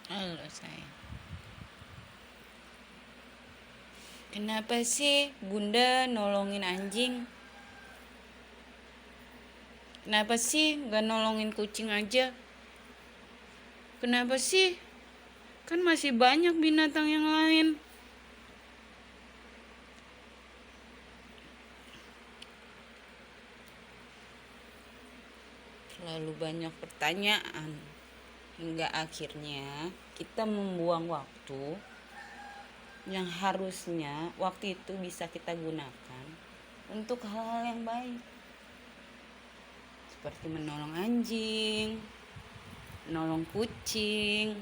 Halo sayang. Kenapa sih bunda nolongin anjing? Kenapa sih gak nolongin kucing aja? Kenapa sih? Kan masih banyak binatang yang lain. Terlalu banyak pertanyaan hingga akhirnya kita membuang waktu yang harusnya waktu itu bisa kita gunakan untuk hal-hal yang baik, seperti menolong anjing, menolong kucing.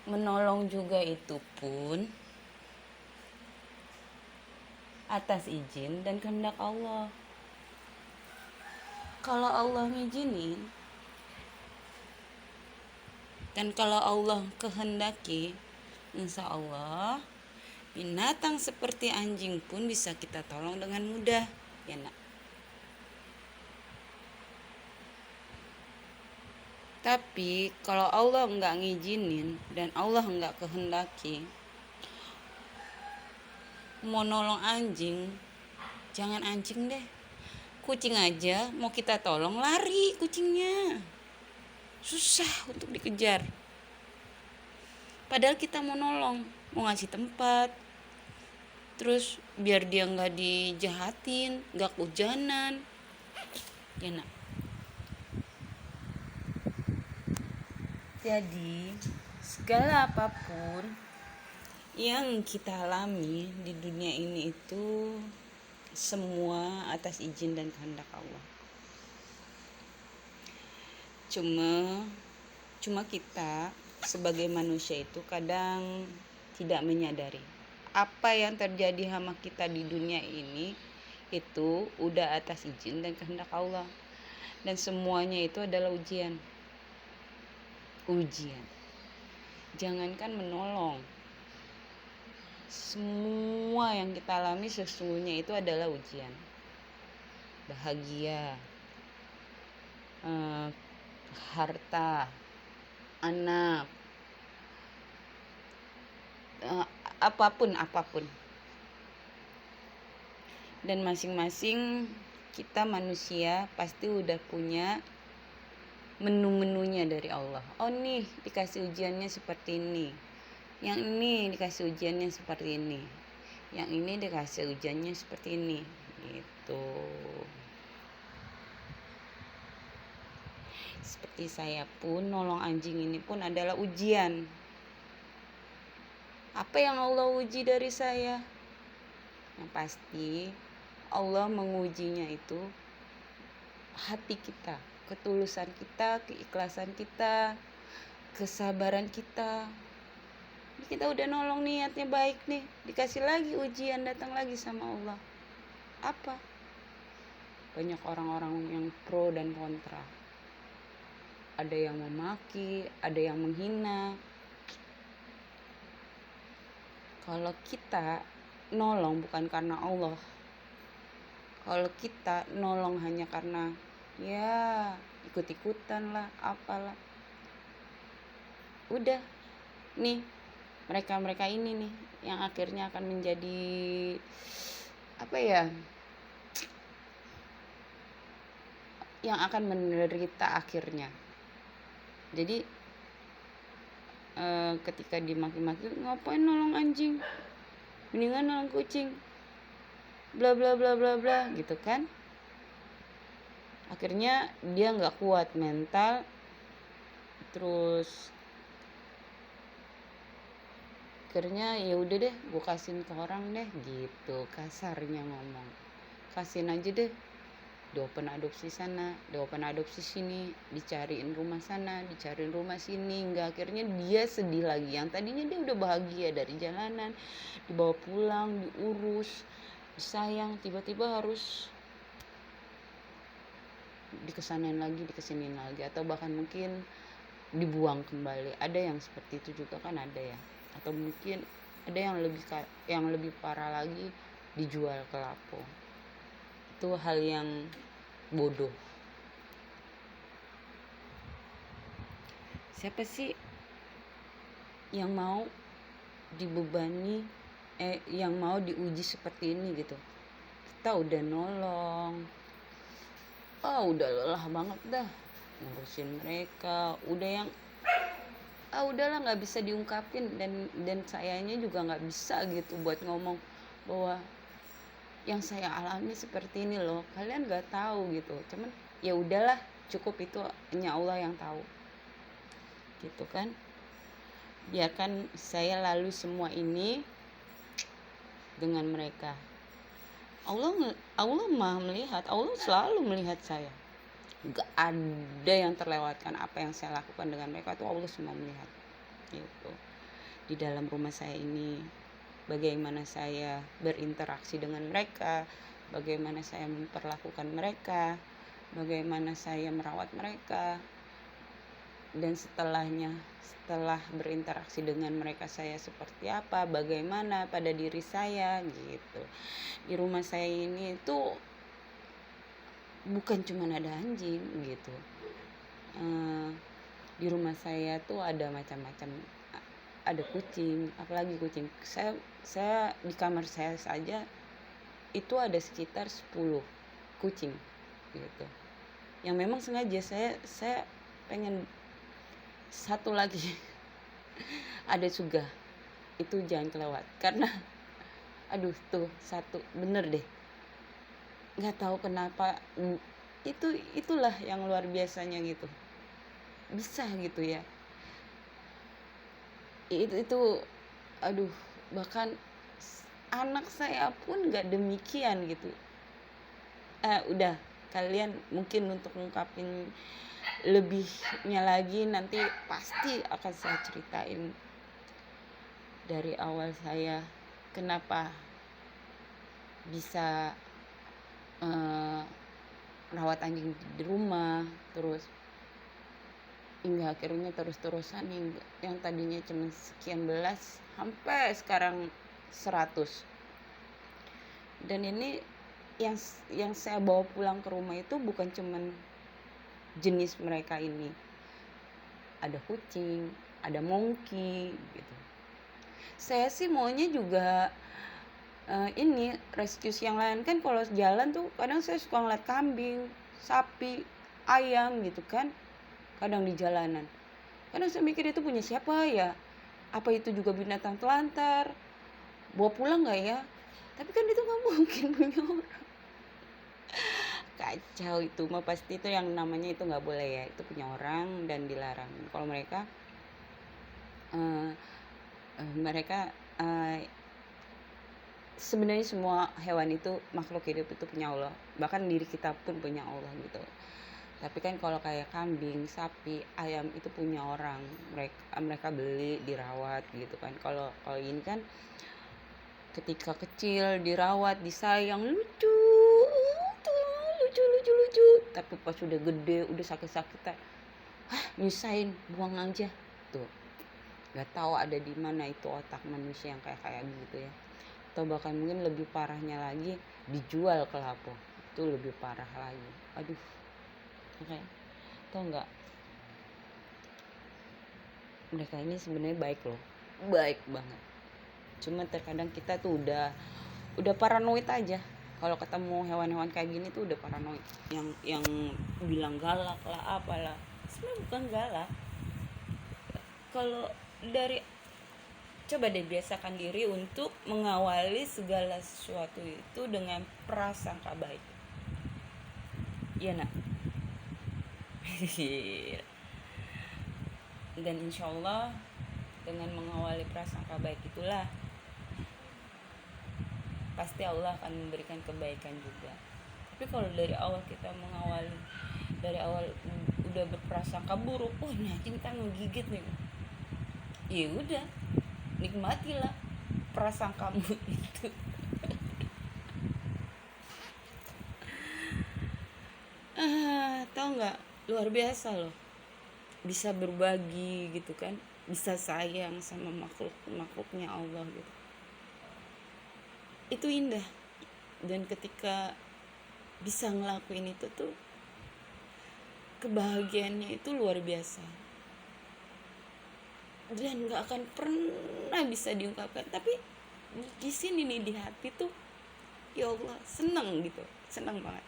Menolong juga itu pun atas izin dan kehendak Allah. Kalau Allah ngizinin dan kalau Allah kehendaki, insya Allah binatang seperti anjing pun bisa kita tolong dengan mudah, ya nak. Tapi kalau Allah nggak ngizinin dan Allah nggak kehendaki, mau nolong anjing, jangan anjing deh, kucing aja mau kita tolong lari kucingnya, susah untuk dikejar. Padahal kita mau nolong, mau ngasih tempat, terus biar dia nggak dijahatin, nggak kehujanan, ya nak. Jadi segala apapun yang kita alami di dunia ini itu semua atas izin dan kehendak Allah. Cuma kita sebagai manusia itu kadang tidak menyadari apa yang terjadi sama kita di dunia ini itu udah atas izin dan kehendak Allah, dan semuanya itu adalah ujian. Jangankan menolong, semua yang kita alami sesungguhnya itu adalah ujian. Bahagia, harta, anak, apapun. Dan masing-masing kita manusia pasti udah punya menu-menunya dari Allah. Oh nih dikasih ujiannya seperti ini, yang ini dikasih ujiannya seperti ini, yang ini dikasih ujiannya seperti ini, gitu. Seperti saya pun nolong anjing ini pun adalah ujian. Apa yang Allah uji dari saya? Yang pasti Allah mengujinya itu hati kita, ketulusan kita, keikhlasan kita, kesabaran kita. Kita udah nolong, niatnya baik nih, dikasih lagi ujian, datang lagi sama Allah. Apa? Banyak orang-orang yang pro dan kontra. Ada yang memaki, ada yang menghina. Kalau kita nolong bukan karena Allah, kalau kita nolong hanya karena ya ikut-ikutan lah, apalah, udah nih mereka ini nih yang akhirnya akan menjadi apa ya, yang akan menderita akhirnya. Jadi ketika dimaki-maki, ngapain nolong anjing, mendingan nolong kucing, bla bla bla bla bla, gitu kan. Akhirnya dia nggak kuat mental, terus akhirnya ya udah deh gue kasihin ke orang deh, gitu kasarnya ngomong. Kasihin aja deh, di open adopsi sana, di open adopsi sini, dicariin rumah sana, dicariin rumah sini, hingga akhirnya dia sedih lagi. Yang tadinya dia udah bahagia dari jalanan, dibawa pulang, diurus, disayang, tiba-tiba harus dikesanin lagi, dikesinin lagi, atau bahkan mungkin dibuang kembali. Ada yang seperti itu juga kan, ada ya. Atau mungkin ada yang lebih parah lagi, dijual ke Lapo. Itu hal yang bodoh. Siapa sih yang mau dibebani, yang mau diuji seperti ini gitu? Kita udah nolong, udah lelah banget dah ngurusin mereka, udah yang udahlah nggak bisa diungkapin, dan sayanya juga nggak bisa gitu buat ngomong bahwa yang saya alami seperti ini loh, kalian nggak tahu gitu. Cuman ya udahlah, cukup, itu hanya Allah yang tahu gitu kan. Biarkan saya lalu semua ini dengan mereka. Allah Maha melihat, Allah selalu melihat saya. Gak ada yang terlewatkan. Apa yang saya lakukan dengan mereka itu Allah semua melihat gitu. Di dalam rumah saya ini, bagaimana saya berinteraksi dengan mereka, bagaimana saya memperlakukan mereka, bagaimana saya merawat mereka, dan setelah berinteraksi dengan mereka saya seperti apa, bagaimana pada diri saya gitu. Di rumah saya ini itu bukan cuma ada anjing gitu, di rumah saya tuh ada macam-macam, ada kucing, apalagi kucing. Saya di kamar saya saja itu ada sekitar 10 kucing gitu, yang memang sengaja saya pengen satu lagi ada juga, itu jangan kelewat, karena aduh tuh satu bener deh, nggak tahu kenapa itulah yang luar biasanya gitu, bisa gitu ya. Itu aduh, bahkan anak saya pun nggak demikian gitu. Udah, kalian mungkin untuk ngungkapin lebihnya lagi nanti pasti akan saya ceritain dari awal saya kenapa bisa rawat anjing di rumah, terus hingga akhirnya terus-terusan yang tadinya cuma sekian belas sampai sekarang 100. Dan ini yang saya bawa pulang ke rumah itu bukan cuman jenis mereka ini, ada kucing, ada monkey gitu. Saya sih maunya juga ini rescue yang lain kan. Kalau jalan tuh kadang saya suka ngeliat kambing, sapi, ayam gitu kan, kadang di jalanan. Kadang saya mikir itu punya siapa ya, apa itu juga binatang telantar, bawa pulang nggak ya? Tapi kan itu nggak mungkin punya orang. Kacau itu mah, pasti itu yang namanya itu nggak boleh ya, itu punya orang dan dilarang. Kalau mereka sebenarnya semua hewan itu, makhluk hidup itu punya Allah, bahkan diri kita pun punya Allah gitu. Tapi kan kalau kayak kambing, sapi, ayam itu punya orang, mereka beli, dirawat gitu kan. Kalau ini kan ketika kecil dirawat, disayang, lucu, tapi pas udah gede, udah sakit-sakitan, nyusahin, buang aja tuh. Nggak tahu ada di mana itu otak manusia yang kayak gitu ya. Atau bahkan mungkin lebih parahnya lagi, dijual ke lapo, itu lebih parah lagi. Aduh, oke. Tau nggak, mereka ini sebenarnya baik loh, baik banget. Cuma terkadang kita tuh udah paranoid aja kalau ketemu hewan-hewan kayak gini tuh, udah paranoid, yang bilang galak lah apalah, sebenarnya bukan galak. Kalau coba deh biasakan diri untuk mengawali segala sesuatu itu dengan prasangka baik, iya nak. Dan insya Allah dengan mengawali prasangka baik itulah pasti Allah akan memberikan kebaikan juga. Tapi kalau dari awal kita mengawali, dari awal udah berprasangka buruk, nah kita ngegigit nih, ya udah, nikmatilah prasangkamu itu. Tahu nggak, luar biasa loh, bisa berbagi gitu kan, bisa sayang sama makhluknya Allah gitu, itu indah. Dan ketika bisa ngelakuin itu tuh, kebahagiaannya itu luar biasa. dan nggak akan pernah bisa diungkapkan. Tapi di sini nih, di hati tuh, ya Allah, seneng gitu, seneng banget.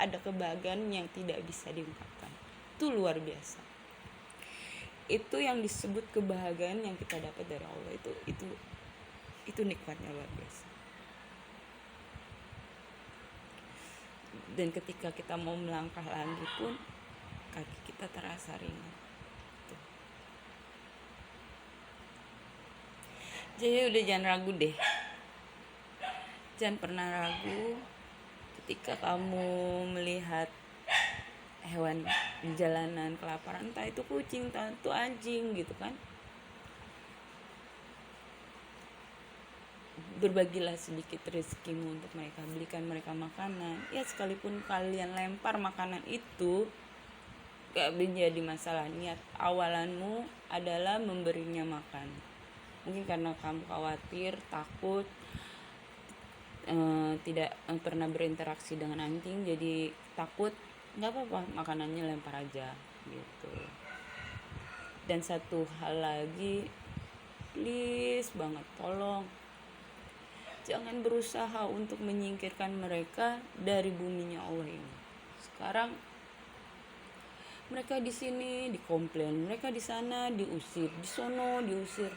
Ada kebahagiaan yang tidak bisa diungkapkan. Itu luar biasa. Itu yang disebut kebahagiaan yang kita dapat dari Allah. Itu nikmatnya luar biasa. Dan ketika kita mau melangkah lagi pun, kaki kita terasa ringan. Tuh. Jadi udah jangan ragu deh. Jangan pernah ragu ketika kamu melihat hewan di jalanan kelaparan, entah itu kucing, entah itu anjing gitu kan. Berbagilah sedikit rezekimu untuk mereka, belikan mereka makanan. Ya sekalipun kalian lempar makanan itu, gak menjadi masalah. Niat awalanmu adalah memberinya makan. Mungkin karena kamu khawatir, takut, tidak pernah berinteraksi dengan anjing, jadi takut. Gak apa-apa, makanannya lempar aja gitu. Dan satu hal lagi, please banget, tolong jangan berusaha untuk menyingkirkan mereka dari buminya Allah ini. Sekarang mereka di sini dikomplain, mereka di sana diusir, di sono diusir,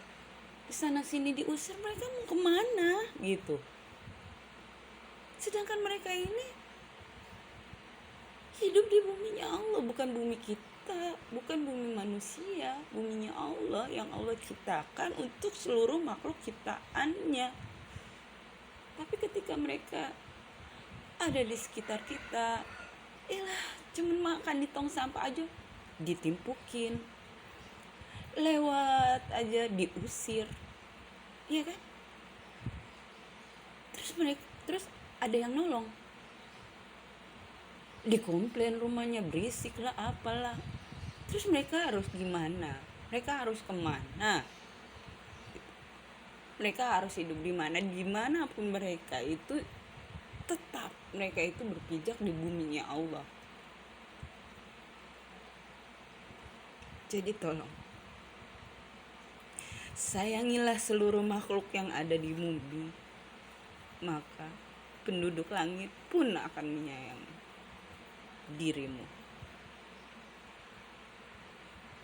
di sana sini diusir. Mereka mau kemana gitu? Sedangkan mereka ini hidup di buminya Allah, bukan bumi kita, bukan bumi manusia, buminya Allah yang Allah ciptakan untuk seluruh makhluk ciptaannya. Tapi ketika mereka ada di sekitar kita, cuman makan di tong sampah aja ditimpukin, lewat aja diusir, iya kan? Terus ada yang nolong, dikomplain rumahnya berisik lah, apalah. Terus mereka harus gimana? Mereka harus kemana? Mereka harus hidup di mana? Dimanapun mereka itu, tetap mereka itu berpijak di buminya Allah. Jadi tolong, sayangilah seluruh makhluk yang ada di bumi, maka penduduk langit pun akan menyayangi dirimu.